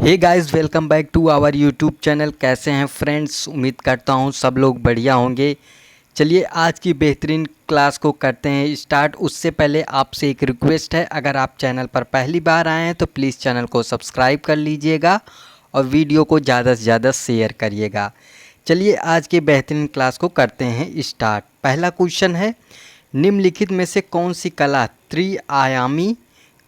Hey guys, welcome back to our YouTube channel. कैसे हैं friends? उम्मीद करता हूं सब लोग बढ़िया होंगे। चलिए आज की बेहतरीन क्लास को करते हैं स्टार्ट। उससे पहले आपसे एक रिक्वेस्ट है, अगर आप चैनल पर पहली बार आए हैं तो प्लीज़ चैनल को सब्सक्राइब कर लीजिएगा और वीडियो को ज़्यादा से ज़्यादा शेयर करिएगा। चलिए आज की बेहतरीन क्लास को करते हैं स्टार्ट। पहला क्वेश्चन है, निम्नलिखित में से कौन सी कला त्रिआयामी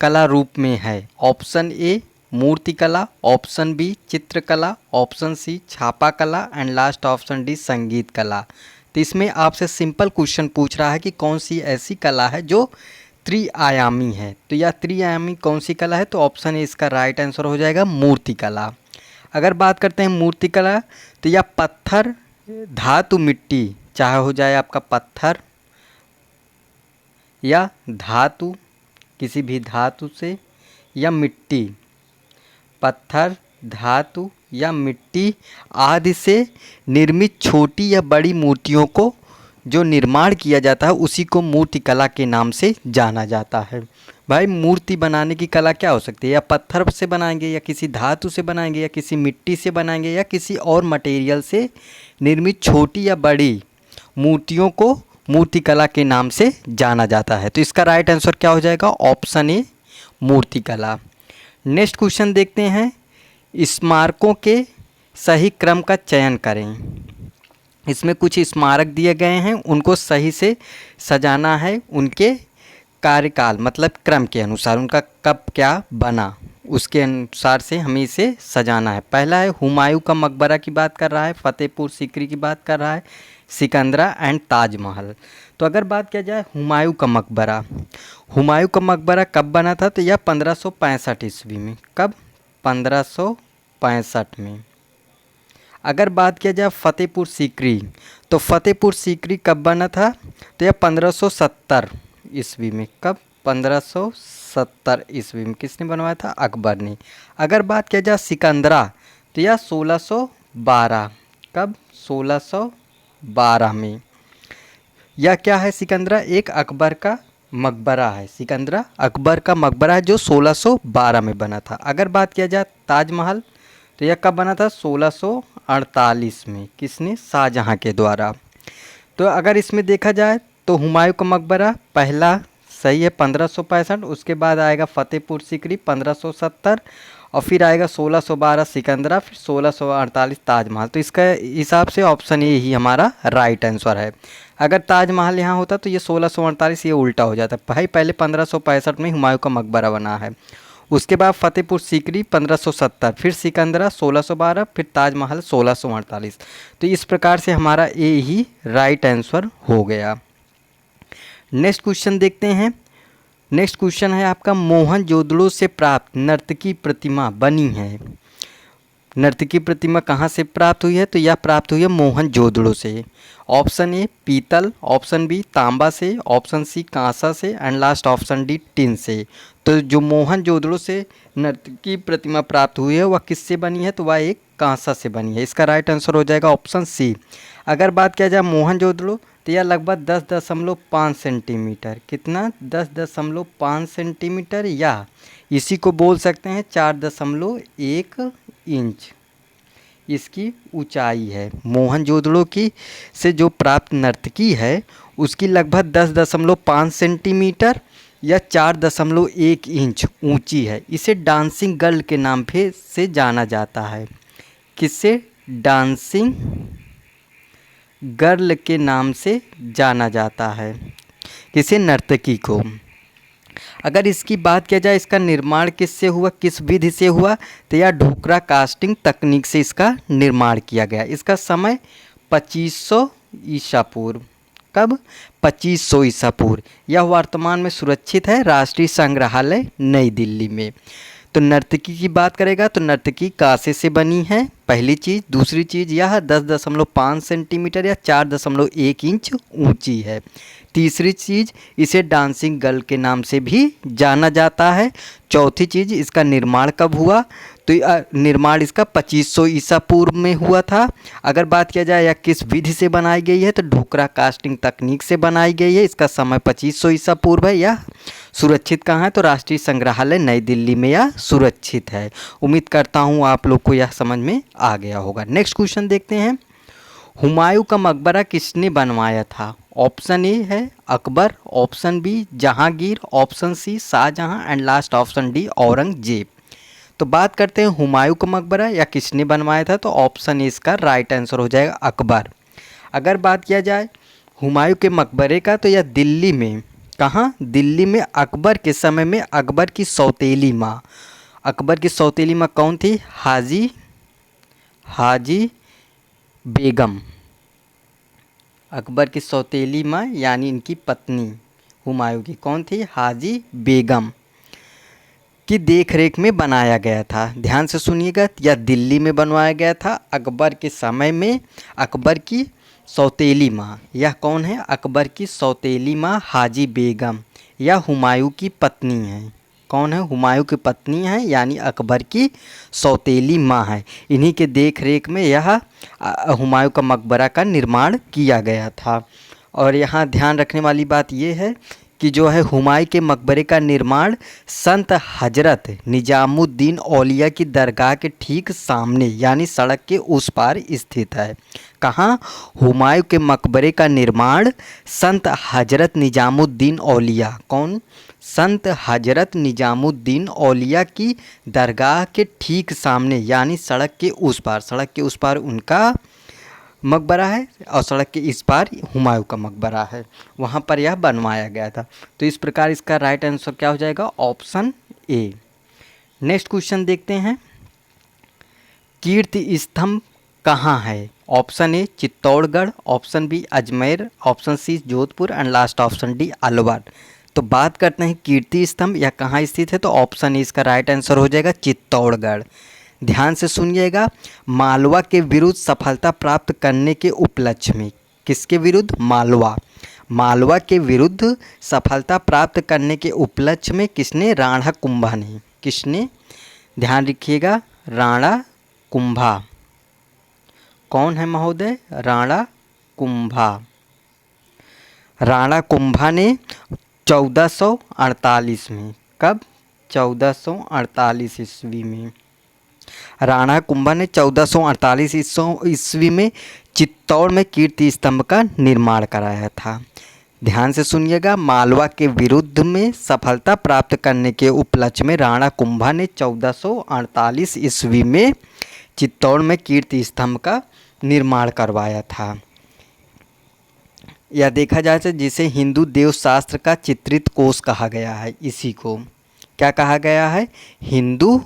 कला रूप में है? ऑप्शन ए मूर्तिकला, ऑप्शन बी चित्रकला, ऑप्शन सी छापा कला एंड लास्ट ऑप्शन डी संगीत कला। तो इसमें आपसे सिंपल क्वेश्चन पूछ रहा है कि कौन सी ऐसी कला है जो त्रिआयामी है। तो यह त्रिआयामी कौन सी कला है? तो ऑप्शन ए इसका राइट आंसर हो जाएगा मूर्तिकला। अगर बात करते हैं मूर्तिकला, तो यह पत्थर, धातु, मिट्टी, चाहे हो जाए आपका पत्थर या धातु, किसी भी धातु से, या मिट्टी, पत्थर, धातु या मिट्टी आदि से निर्मित छोटी या बड़ी मूर्तियों को जो निर्माण किया जाता है उसी को मूर्तिकला के नाम से जाना जाता है। भाई मूर्ति बनाने की कला क्या हो सकती है? या पत्थर से बनाएंगे, या किसी धातु से बनाएंगे, या किसी मिट्टी से बनाएंगे, या किसी और मटेरियल से निर्मित छोटी या बड़ी मूर्तियों को मूर्तिकला के नाम से जाना जाता है। तो इसका राइट आंसर क्या हो जाएगा? ऑप्शन ए मूर्तिकला। नेक्स्ट क्वेश्चन देखते हैं, स्मारकों के सही क्रम का चयन करें। इसमें कुछ स्मारक दिए गए हैं, उनको सही से सजाना है उनके कार्यकाल मतलब क्रम के अनुसार, उनका कब क्या बना उसके अनुसार से हमें इसे सजाना है। पहला है हुमायूं का मकबरा की बात कर रहा है, फतेहपुर सीकरी की बात कर रहा है, सिकंदरा एंड ताजमहल। तो अगर बात किया जाए हुमायूं का मकबरा, हुमायूं का मकबरा कब बना था? तो यह 1565 ईस्वी में। कब? 1565 में। अगर बात किया जाए फतेहपुर सीकरी, तो फतेहपुर सीकरी कब बना था? तो यह 1570 ईस्वी में। कब? 1570 ईस्वी में। किसने बनवाया था? अकबर ने। अगर बात किया जाए सिकंदरा, तो यह 1612। कब? 1612 में। यह क्या है? सिकंदरा एक अकबर का मकबरा है। सिकंदरा अकबर का मकबरा है जो 1612 में बना था। अगर बात किया जाए ताजमहल, तो यह कब बना था? 1648 में। किसने? शाहजहां के द्वारा। तो अगर इसमें देखा जाए तो हुमायूं का मकबरा पहला सही है 1565, उसके बाद आएगा फतेहपुर सीकरी 1570 और फिर आएगा 1612 सिकंदरा, फिर 1648 ताजमहल। तो इसका हिसाब से ऑप्शन ए ही हमारा राइट आंसर है। अगर ताजमहल यहाँ होता तो ये 1648, ये उल्टा हो जाता। भाई पहले 1565 में हुमायूं का मकबरा बना है, उसके बाद फतेहपुर सीकरी 1570, फिर सिकंदरा 1612, फिर ताजमहल 1648। तो इस प्रकार से हमारा ए ही राइट आंसर हो गया। नेक्स्ट क्वेश्चन देखते हैं। नेक्स्ट क्वेश्चन है आपका, मोहनजोदड़ो से प्राप्त नर्तकी प्रतिमा बनी है। नर्तकी प्रतिमा कहाँ से प्राप्त हुई है? तो यह प्राप्त हुई है मोहनजोदड़ो से। ऑप्शन ए पीतल, ऑप्शन बी तांबा से, ऑप्शन सी कांसा से and last option D tin से। तो जो मोहनजोदड़ो से नर्तकी प्रतिमा प्राप्त हुई है वह किससे बनी है? तो वह एक कांसा से बनी है। इसका राइट आंसर हो जाएगा ऑप्शन सी। अगर बात किया जाए मोहनजोदड़ो, तो यह लगभग 10.5 सेंटीमीटर, कितना? 10.5 सेंटीमीटर, या इसी को बोल सकते हैं 4.1 इंच इसकी ऊंचाई है। मोहनजोदड़ो की से जो प्राप्त नर्तकी है उसकी लगभग 10.5 सेंटीमीटर या 4.1 इंच ऊंची है। इसे डांसिंग गर्ल के नाम से जाना जाता है। किससे? डांसिंग गर्ल के नाम से जाना जाता है। किसे? नर्तकी को। अगर इसकी बात किया जाए इसका निर्माण किससे हुआ, किस विधि से हुआ? तो यह ढोकरा कास्टिंग तकनीक से इसका निर्माण किया गया। इसका समय 2500 ईसा पूर्व। कब? 2500 ईसा पूर्व। यह वर्तमान में सुरक्षित है राष्ट्रीय संग्रहालय नई दिल्ली में। तो नर्तकी की बात करेगा तो नर्तकी कांसे से बनी है, पहली चीज़। दूसरी चीज़ यह 10.5 सेंटीमीटर या 4.1 इंच ऊंची है। तीसरी चीज़ इसे डांसिंग गर्ल के नाम से भी जाना जाता है। चौथी चीज़ इसका निर्माण कब हुआ? तो निर्माण इसका 2500 ईसा पूर्व में हुआ था। अगर बात किया जाए या किस विधि से बनाई गई है, तो ढोकरा कास्टिंग तकनीक से बनाई गई है। इसका समय 2500 ईसा पूर्व है। यह सुरक्षित कहाँ है, तो राष्ट्रीय संग्रहालय नई दिल्ली में यह सुरक्षित है। उम्मीद करता हूँ आप लोग को यह समझ में आ गया होगा। नेक्स्ट क्वेश्चन देखते हैं, हुमायूं का मकबरा किसने बनवाया था? ऑप्शन ए है Akbar, option B Jahangir, option C Shahjahan and last option D Aurangzeb. तो बात करते हैं हुमायूं का मकबरा या किसने बनवाया था, तो ऑप्शन ए इसका राइट आंसर हो जाएगा अकबर। अगर बात किया जाए हुमायूं के मकबरे का, तो यह दिल्ली में, कहाँ, दिल्ली में अकबर के समय में अकबर की सौतेली माँ, अकबर की सौतेली माँ कौन थी? हाजी बेगम। अकबर की सौतेली माँ यानी इनकी पत्नी हुमायूं की कौन थी? हाजी बेगम की देखरेख में बनाया गया था। ध्यान से सुनिएगा, यह दिल्ली में बनवाया गया था अकबर के समय में। अकबर की सौतेली माँ, यह कौन है? अकबर की सौतेली माँ हाजी बेगम, यह हुमायूं की पत्नी है। कौन है? हुमायूं की पत्नी है, यानी अकबर की सौतेली माँ है। इन्हीं के देख रेख में यह हुमायूं का मकबरा का निर्माण किया गया था। और यहाँ ध्यान रखने वाली बात यह है कि जो है हुमायूं के मकबरे का निर्माण संत हजरत निजामुद्दीन औलिया की दरगाह के ठीक सामने यानी सड़क के उस पार स्थित है। कहाँ? हुमायूं के मकबरे का निर्माण संत हजरत निजामुद्दीन औलिया, कौन? संत हजरत निजामुद्दीन औलिया की दरगाह के ठीक सामने यानी सड़क के उस पार उनका मकबरा है और सड़क के इस पार हुमायूं का मकबरा है, वहाँ पर यह बनवाया गया था। तो इस प्रकार इसका राइट आंसर क्या हो जाएगा? ऑप्शन ए। नेक्स्ट क्वेश्चन देखते हैं, कीर्ति स्तंभ कहाँ है? Option A Chittorgarh, option B Ajmer, option C Jodhpur and last option D Alwar. तो बात करते हैं कीर्ति स्तंभ यह कहाँ स्थित है, तो ऑप्शन ए इसका राइट आंसर हो जाएगा चित्तौड़गढ़। ध्यान से सुनिएगा, मालवा के विरुद्ध सफलता प्राप्त करने के उपलक्ष्य में, किसके विरुद्ध? मालवा के विरुद्ध सफलता प्राप्त करने के उपलक्ष्य में किसने? राणा कुंभा ने। किसने? ध्यान रखिएगा, राणा कुंभा। कौन है महोदय? राणा कुंभा। राणा कुंभा ने 1448 में, कब? 1448 ईस्वी में राणा कुंभा ने 1448 ईस्वी में चित्तौड़ में कीर्ति स्तंभ का निर्माण कराया था। ध्यान से सुनिएगा, मालवा के विरुद्ध में सफलता प्राप्त करने के उपलक्ष्य में राणा कुंभा ने 1448 ईस्वी में चित्तौड़ में कीर्ति स्तंभ का निर्माण करवाया था। यह देखा जाए तो जिसे हिंदू देव शास्त्र का चित्रित कोश कहा गया है, इसी को क्या कहा गया है? हिंदू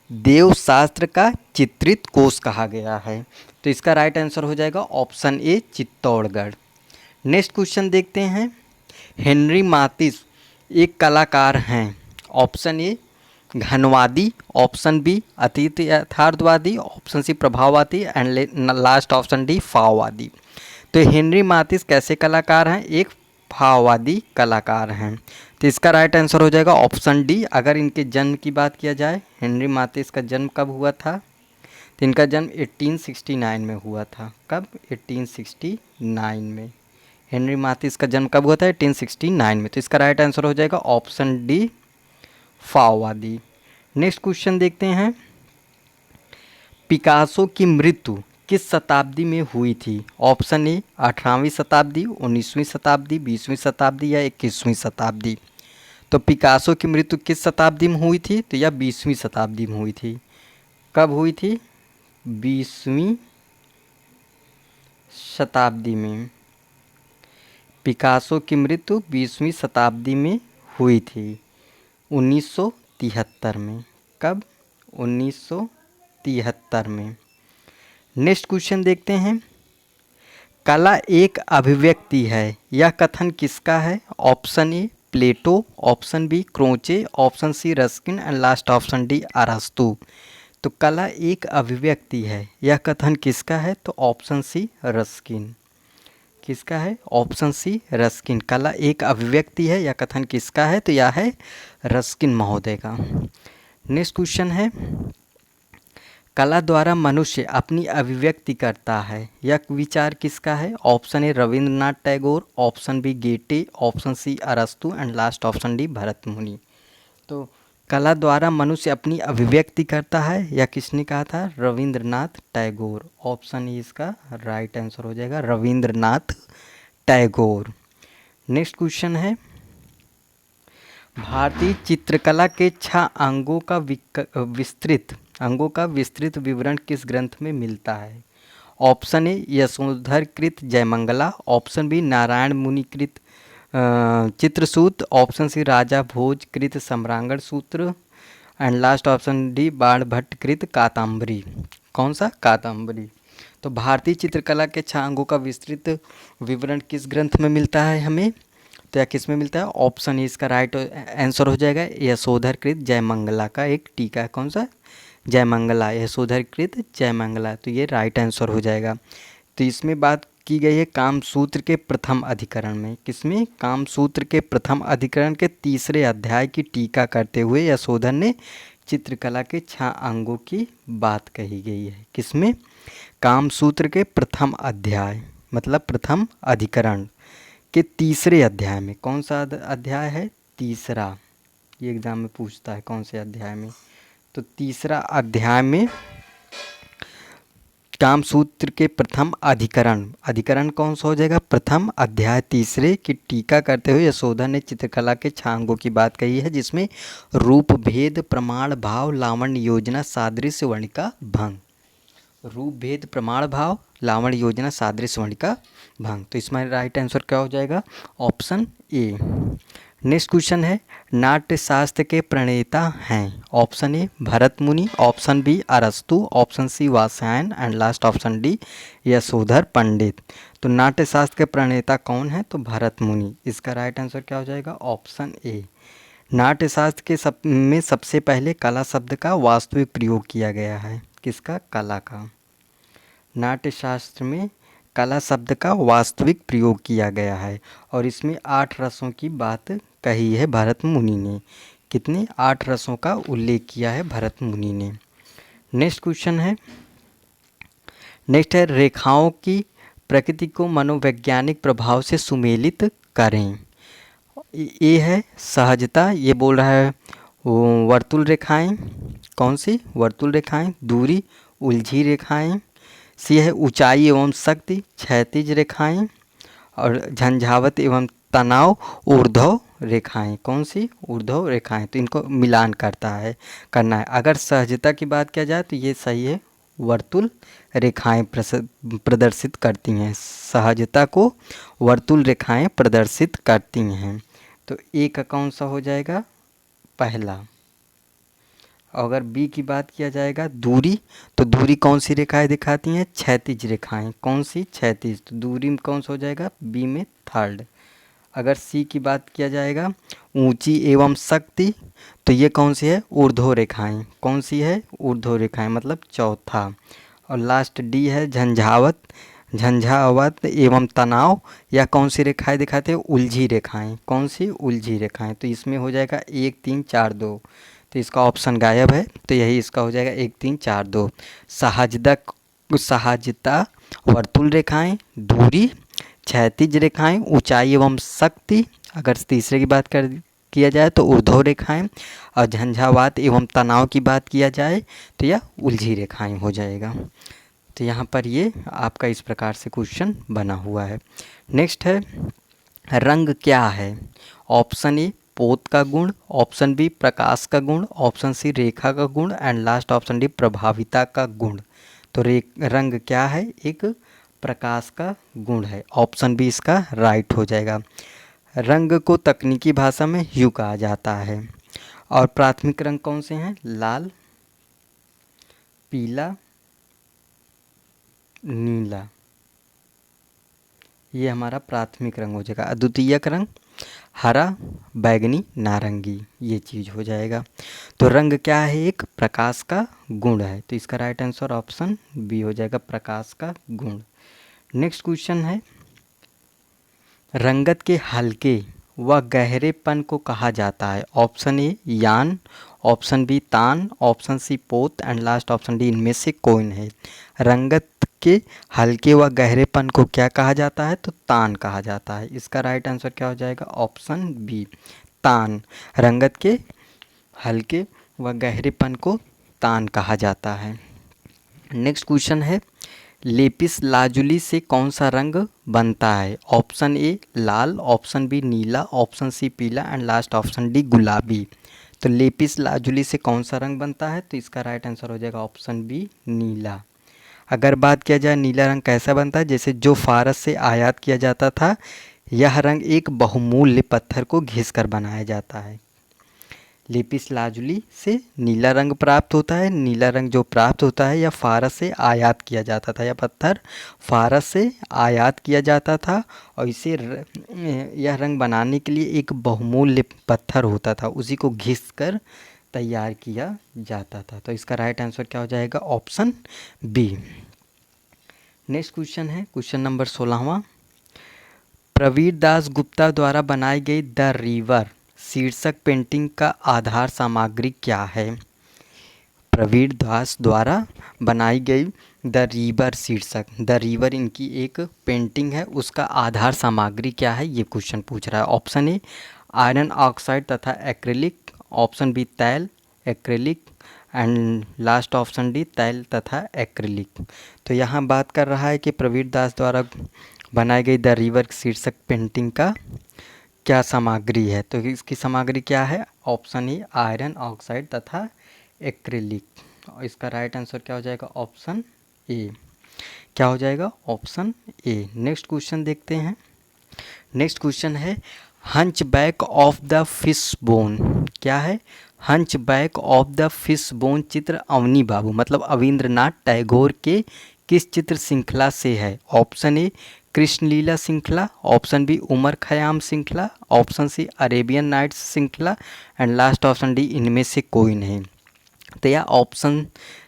देव शास्त्र का चित्रित कोश कहा गया है। तो इसका राइट आंसर हो जाएगा option A Chittorgarh. Next question देखते हैं, हेनरी मातिस एक कलाकार हैं। ऑप्शन ए घनवादी, ऑप्शन बी अतीत यथार्थवादी, ऑप्शन सी प्रभाववादी एंड लास्ट ऑप्शन डी फाववादी। तो हेनरी मातिस कैसे कलाकार हैं? एक भाववादी कलाकार हैं। तो इसका राइट आंसर हो जाएगा ऑप्शन डी। अगर इनके जन्म की बात किया जाए, हेनरी मातिस का जन्म कब हुआ था, तो इनका जन्म 1869 में हुआ था। कब? 1869 में। हेनरी मातिस का जन्म कब हुआ था? 1869 में। तो इसका राइट आंसर हो जाएगा ऑप्शन डी फाववादी। नेक्स्ट क्वेश्चन देखते हैं, पिकासो की मृत्यु किस शताब्दी में हुई थी? ऑप्शन ए 18वीं शताब्दी, 19वीं शताब्दी, 20वीं शताब्दी या 21वीं शताब्दी। तो पिकासो की मृत्यु किस शताब्दी में हुई थी? तो यह 20वीं शताब्दी में हुई थी। कब हुई थी? 20वीं शताब्दी में। पिकासो की मृत्यु 20वीं शताब्दी में हुई थी, 1973 में। कब? 1973 में। नेक्स्ट क्वेश्चन देखते हैं, कला एक अभिव्यक्ति है, यह कथन किसका है? Option A Plato, option B Croce, option C Ruskin and last option D अरस्तू। तो कला एक अभिव्यक्ति है, यह कथन किसका है? तो ऑप्शन सी रस्किन। किसका है? Option C Ruskin. कला एक अभिव्यक्ति है, यह कथन किसका है? तो यह है रस्किन महोदय का। नेक्स्ट क्वेश्चन है, कला द्वारा मनुष्य अपनी अभिव्यक्ति करता है, यह विचार किसका है? Option A Rabindranath Tagore, option B Goethe, option C Arastu and last option D Bharat Muni. तो कला द्वारा मनुष्य अपनी अभिव्यक्ति करता है, यह किसने कहा था? रविंद्रनाथ टैगोर। ऑप्शन ई इसका राइट आंसर हो जाएगा, रविंद्रनाथ टैगोर। नेक्स्ट क्वेश्चन है, भारतीय चित्रकला के 6 अंगों का विस्तृत विवरण किस ग्रंथ में मिलता है? ऑप्शन ए यशोधर कृत जयमंगला, ऑप्शन बी नारायण मुनि कृत चित्रसूत्र, ऑप्शन सी राजा भोज कृत सम्रांगण सूत्र and last option D Banabhatta कृत कादंबरी। कौन सा? कादंबरी। तो भारतीय चित्रकला के 6 अंगों का विस्तृत विवरण किस ग्रंथ में मिलता है हमें? तो यह किस में मिलता है? ऑप्शन इसका राइट आंसर हो जाएगा, यशोधर कृत जयमंगला का एक टीका है। कौन सा? जयमंगला, यशोधर कृत जयमंगला। तो ये राइट आंसर हो जाएगा। तो इसमें बात की गई है कामसूत्र के प्रथम अधिकरण में। किसमें? कामसूत्र के प्रथम अधिकरण के 3रे अध्याय की टीका करते हुए यशोधर ने चित्रकला के 6 अंगों की बात कही गई है। किसमें? कामसूत्र के प्रथम अध्याय मतलब प्रथम अधिकरण के 3रे अध्याय में। कौन सा अध्याय है? 3रा। ये एग्जाम में पूछता है कौन से अध्याय में। तो 3रा अध्याय में कामसूत्र के प्रथम अधिकरण कौन सा हो जाएगा? प्रथम अध्याय 3रे की टीका करते हुए यशोधर ने चित्रकला के 6 अंगों की बात कही है, जिसमें रूप भेद प्रमाण भाव लावण्य योजना सादृश्य वर्णिका भंग। रूप भेद प्रमाण भाव लावण्य योजना सादृश्य वर्णिका भंग। तो इसमें राइट आंसर क्या हो जाएगा? ऑप्शन ए। नेक्स्ट क्वेश्चन है, नाट्य शास्त्र के प्रणेता हैं? Option A Bharat Muni, option B अरस्तु, option C Vatsyayan and last option D Yashodhar Pandit. तो नाट्य शास्त्र के प्रणेता कौन है? तो भरत मुनि। इसका राइट आंसर क्या हो जाएगा? ऑप्शन ए। नाट्य शास्त्र के में सबसे पहले कला शब्द का वास्तविक प्रयोग किया गया है। किसका? कला का। नाट्य शास्त्र में कला शब्द का वास्तविक प्रयोग किया गया है और इसमें 8 रसों की बात कही है भरत मुनि ने। कितने? 8 रसों का उल्लेख किया है भरत मुनि ने। नेक्स्ट क्वेश्चन है, रेखाओं की प्रकृति को मनोवैज्ञानिक प्रभाव से सुमेलित करें। ये है सहजता, ये बोल रहा है वर्तुल रेखाएं। कौन सी? वर्तुल रेखाएं। दूरी उलझी रेखाएं। सी है ऊंचाई एवं शक्ति क्षैतिज रेखाएं। और झंझावत एवं तनाव ऊर्ध्व रेखाएं। कौन सी? ऊर्ध्व रेखाएं। तो इनको मिलान करना है। अगर सहजता की बात किया जाए तो ये सही है, वर्तुल रेखाएं प्रदर्शित करती हैं। सहजता को वर्तुल रेखाएं प्रदर्शित करती हैं। तो ए का कौन सा हो जाएगा? पहला। अगर बी की बात किया जाएगा दूरी, तो दूरी कौन सी रेखाएं दिखाती हैं? क्षैतिज रेखाएं। कौन सी? क्षैतिज। तो दूरी में कौन सा हो जाएगा? बी में थर्ड। अगर सी की बात किया जाएगा ऊंची एवं शक्ति, तो ये कौन सी है? ऊर्ध्व रेखाएं। कौन सी है? ऊर्ध्व रेखाएं मतलब चौथा। और लास्ट डी है झंझावत एवं तनाव, या कौन सी रेखाएं दिखाते हैं? उलझी रेखाएं। कौन सी? उलझी रेखाएं। तो इसमें हो जाएगा 1 3 4 2। तो इसका ऑप्शन गायब है, तो यही इसका हो जाएगा 1 3 4 2। सहजता वर्तुल रेखाएं, दूरी क्षैतिज रेखाएं, ऊंचाई एवं शक्ति, अगर तीसरे की बात किया जाए तो ऊर्ध्व रेखाएं, और झंझावात एवं तनाव की बात किया जाए तो यह उलझी रेखाएं हो जाएगा। तो यहाँ पर ये आपका इस प्रकार से क्वेश्चन बना हुआ है। नेक्स्ट है, रंग क्या है? ऑप्शन ए पोत का गुण, ऑप्शन बी प्रकाश का गुण, ऑप्शन सी रेखा का गुण एंड लास्ट ऑप्शन डी प्रभाविता का गुण। तो रंग क्या है? एक प्रकाश का गुण है। ऑप्शन बी इसका राइट हो जाएगा। रंग को तकनीकी भाषा में ह्यू कहा जाता है। और प्राथमिक रंग कौन से हैं? लाल, पीला, नीला, ये हमारा प्राथमिक रंग हो जाएगा। अद्वितीयक रंग हरा, बैगनी, नारंगी, ये चीज़ हो जाएगा। तो रंग क्या है? एक प्रकाश का गुण है। तो इसका राइट आंसर ऑप्शन बी हो जाएगा, प्रकाश का गुण। नेक्स्ट क्वेश्चन है, रंगत के हल्के व गहरेपन को कहा जाता है। ऑप्शन ए यान, ऑप्शन बी तान, ऑप्शन सी पोत एंड लास्ट ऑप्शन डी इनमें से कोई नहीं। रंगत के हल्के व गहरेपन को क्या कहा जाता है? तो तान कहा जाता है। इसका राइट आंसर क्या हो जाएगा? ऑप्शन बी तान। रंगत के हल्के व गहरेपन को तान कहा जाता है। नेक्स्ट क्वेश्चन है, लेपिस लाजुली से कौन सा रंग बनता है? ऑप्शन ए लाल, ऑप्शन बी नीला, ऑप्शन सी पीला एंड लास्ट ऑप्शन डी गुलाबी। तो लेपिस लाजुली से कौन सा रंग बनता है? तो इसका राइट आंसर हो जाएगा ऑप्शन बी नीला। अगर बात किया जाए नीला रंग कैसा बनता है, जैसे जो फारस से आयात किया जाता था, यह रंग एक बहुमूल्य पत्थर को घिसकर बनाया जाता है। लेपिस लाजुली से नीला रंग प्राप्त होता है। नीला रंग जो प्राप्त होता है यह फारस से आयात किया जाता था। यह पत्थर फारस से आयात किया जाता था और यह रंग बनाने के लिए एक बहुमूल्य पत्थर होता था, उसी को घिसकर तैयार किया जाता था। तो इसका राइट आंसर क्या हो जाएगा? Option B. नेक्स्ट क्वेश्चन है क्वेश्चन नंबर 16वां। प्रवीर दास गुप्ता द्वारा बनाई गई द रिवर शीर्षक पेंटिंग का आधार सामग्री क्या है? प्रवीर दास द्वारा बनाई गई द रिवर शीर्षक, द रिवर इनकी एक पेंटिंग है, उसका आधार सामग्री क्या है? ये क्वेश्चन पूछ रहा है। ऑप्शन ए आयरन ऑक्साइड तथा एक्रिलिक, ऑप्शन बी तैल, acrylic and last option D तैल तथा एक्रिलिक। तो यहाँ बात कर रहा है कि प्रवीर दास द्वारा बनाई गई द रिवर शीर्षक पेंटिंग का क्या सामग्री है? तो इसकी सामग्री क्या है? ऑप्शन ए आयरन ऑक्साइड तथा एक्रिलिक। और इसका राइट आंसर क्या हो जाएगा? ऑप्शन ए। क्या हो जाएगा? ऑप्शन ए। नेक्स्ट क्वेश्चन देखते हैं। नेक्स्ट क्वेश्चन है, hunch back of the fish bone क्या है? Hunch back of the fish bone चित्र अवनी बाबू मतलब अविंद्रनाथ टैगोर के किस चित्र श्रृंखला से है? ऑप्शन ए कृष्णलीला श्रृंखला, ऑप्शन बी उमर खयाम श्रृंखला, ऑप्शन सी अरेबियन नाइट्स श्रृंखला एंड लास्ट ऑप्शन डी इनमें से कोई नहीं। तो यह ऑप्शन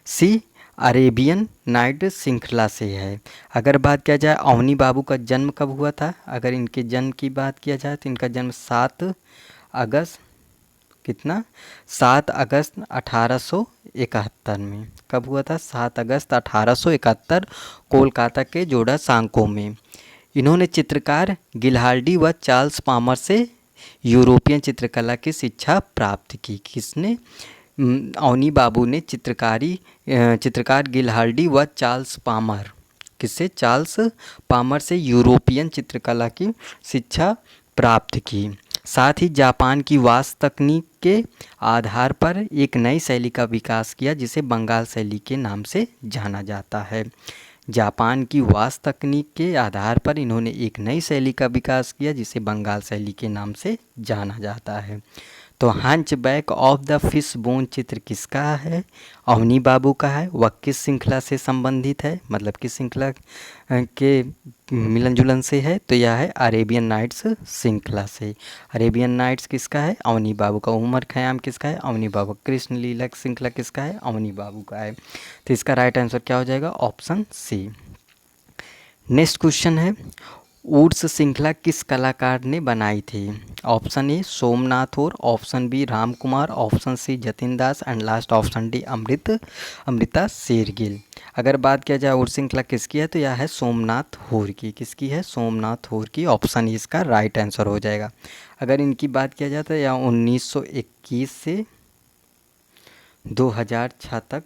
सी अरेबियन नाइट श्रृंखला से है। अगर बात किया जाए अवनी बाबू का जन्म कब हुआ था, अगर इनके जन्म की बात किया जाए तो इनका जन्म 7 अगस्त कितना 7 अगस्त 1871 में कब हुआ था? 7 अगस्त 1871 कोलकाता के जोड़ा सांको में। इन्होंने चित्रकार गिल्हार्डी व चार्ल्स पामर से यूरोपियन चित्रकला की शिक्षा प्राप्त की। किसने? अवनी बाबू ने चित्रकार गिल्हार्डी व चार्ल्स पामर, किससे? चार्ल्स पामर से यूरोपियन चित्रकला की शिक्षा प्राप्त की। साथ ही जापान की वास्तु तकनीक के आधार पर एक नई शैली का विकास किया जिसे बंगाल शैली के नाम से जाना जाता है। जापान की वास्तु तकनीक के आधार पर इन्होंने एक नई शैली का विकास किया जिसे बंगाल शैली के नाम से जाना जाता है। तो hunch back of the fish bone चित्र किसका है? अवनी बाबू का है। वह किस श्रृंखला से संबंधित है, मतलब किस श्रृंखला के मिलन जुलन से है? तो यह है अरेबियन नाइट्स श्रृंखला से। अरेबियन नाइट्स किसका है? अवनी बाबू का। उमर खयाम किसका है? अवनी बाबू। कृष्ण लीला श्रृंखला किसका है? अवनी बाबू का है। तो इसका राइट आंसर क्या हो जाएगा? Option C. नेक्स्ट क्वेश्चन है, ऊर्स श्रृंखला किस कलाकार ने बनाई थी? ऑप्शन ए सोमनाथ और, option B Ram Kumar, option C Jatin Das and last option D Amrita Shergil. अगर बात किया जाए ऊर्स श्रृंखला किसकी है तो यह है सोमनाथ होर की। किसकी है? सोमनाथ होर की। ऑप्शन इसका राइट आंसर हो जाएगा। अगर इनकी बात किया जाए तो यह 1921 से 2006 तक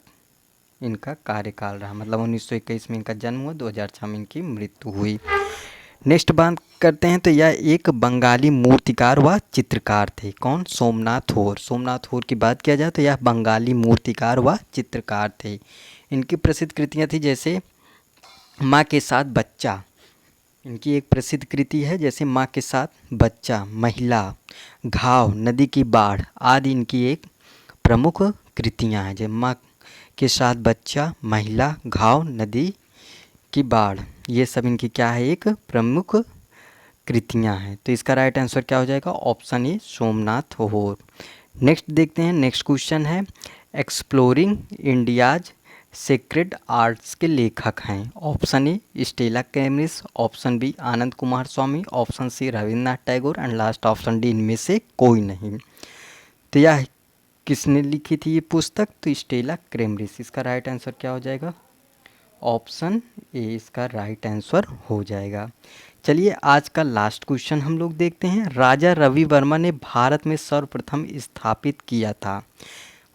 इनका कार्यकाल रहा, मतलब 1921 में इनका जन्म हुआ, 2006 में इनकी मृत्यु हुई। नेक्स्ट बात करते हैं तो यह एक बंगाली मूर्तिकार व चित्रकार थे। कौन? सोमनाथ होर। सोमनाथ होर की बात किया जाए तो यह बंगाली मूर्तिकार व चित्रकार थे। इनकी प्रसिद्ध कृतियाँ थी जैसे माँ के साथ बच्चा, इनकी एक प्रसिद्ध कृति है, जैसे माँ के साथ बच्चा, महिला, घाव, नदी की बाढ़ आदि इनकी एक प्रमुख कृतियाँ हैं। जैसे माँ के साथ बच्चा, महिला, घाव, नदी की बाढ़, ये सब इनकी क्या है? एक प्रमुख कृतियाँ हैं। तो इसका राइट आंसर क्या हो जाएगा? ऑप्शन ए सोमनाथ होर। नेक्स्ट देखते हैं। नेक्स्ट क्वेश्चन है, एक्सप्लोरिंग इंडियाज सीक्रेट आर्ट्स के लेखक हैं। Option A Stella Kramrisch, option B Ananda Coomaraswamy स्वामी, option C Rabindranath Tagore and last option D इनमें से कोई नहीं। तो यह किसने लिखी थी ये पुस्तक? तो स्टेला क्रेमरिस। इसका राइट आंसर क्या हो जाएगा? ऑप्शन ए इसका राइट आंसर हो जाएगा। चलिए आज का लास्ट क्वेश्चन हम लोग देखते हैं। राजा रवि वर्मा ने भारत में सर्वप्रथम स्थापित किया था।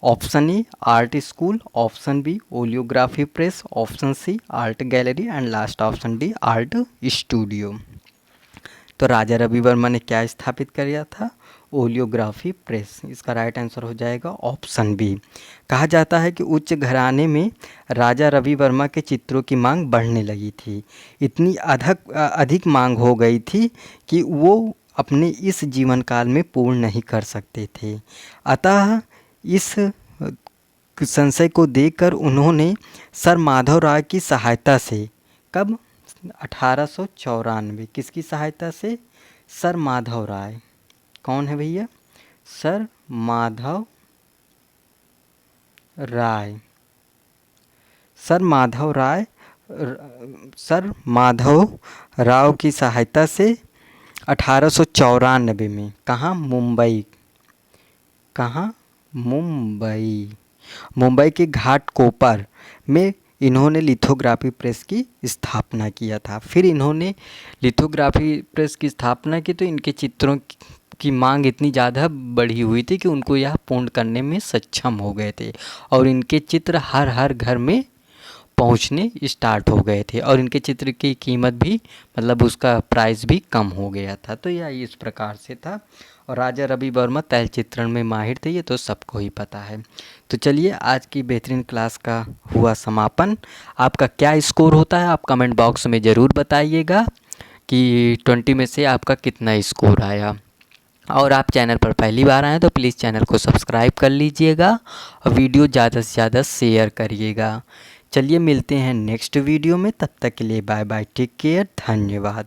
Option A art school, option B oleography press, option C art gallery and last option D art studio. तो राजा रवि वर्मा ने क्या स्थापित किया था? Oleography press. इसका राइट आंसर हो जाएगा ऑप्शन बी। कहा जाता है कि उच्च घराने में राजा रवि वर्मा के चित्रों की मांग बढ़ने लगी थी। इतनी अधिक मांग हो गई थी कि वो अपने इस जीवन काल में पूर्ण नहीं कर सकते थे। अतः इस संशय को देखकर उन्होंने सर माधव राय की सहायता से, कब? 1894। किसकी सहायता से? सर माधव राय। कौन है भैया? Sir Madhav Rai. Sir Madhav Rai, sir Madhav Rao की सहायता से 1894 में, कहाँ? मुंबई। कहाँ? मुंबई। मुंबई के घाटकोपर में इन्होंने लिथोग्राफी प्रेस की स्थापना किया था। फिर इन्होंने लिथोग्राफी प्रेस की स्थापना की तो इनके चित्रों की मांग इतनी ज़्यादा बढ़ी हुई थी कि उनको यह पूर्ण करने में सक्षम हो गए थे और इनके चित्र हर हर घर में पहुंचने स्टार्ट हो गए थे और इनके चित्र की कीमत भी, मतलब उसका प्राइस भी कम हो गया था। तो यह इस प्रकार से था। और राजा रवि वर्मा तैल चित्रण में माहिर थे, ये तो सबको ही पता है। तो चलिए आज की बेहतरीन क्लास का हुआ समापन। आपका क्या स्कोर होता है आप कमेंट बॉक्स में ज़रूर बताइएगा कि 20 में से आपका कितना स्कोर आया। और आप चैनल पर पहली बार आएँ तो प्लीज़ चैनल को सब्सक्राइब कर लीजिएगा और वीडियो ज़्यादा से ज़्यादा शेयर करिएगा। चलिए मिलते हैं नेक्स्ट वीडियो में, तब तक के लिए बाय बाय, टेक केयर, धन्यवाद।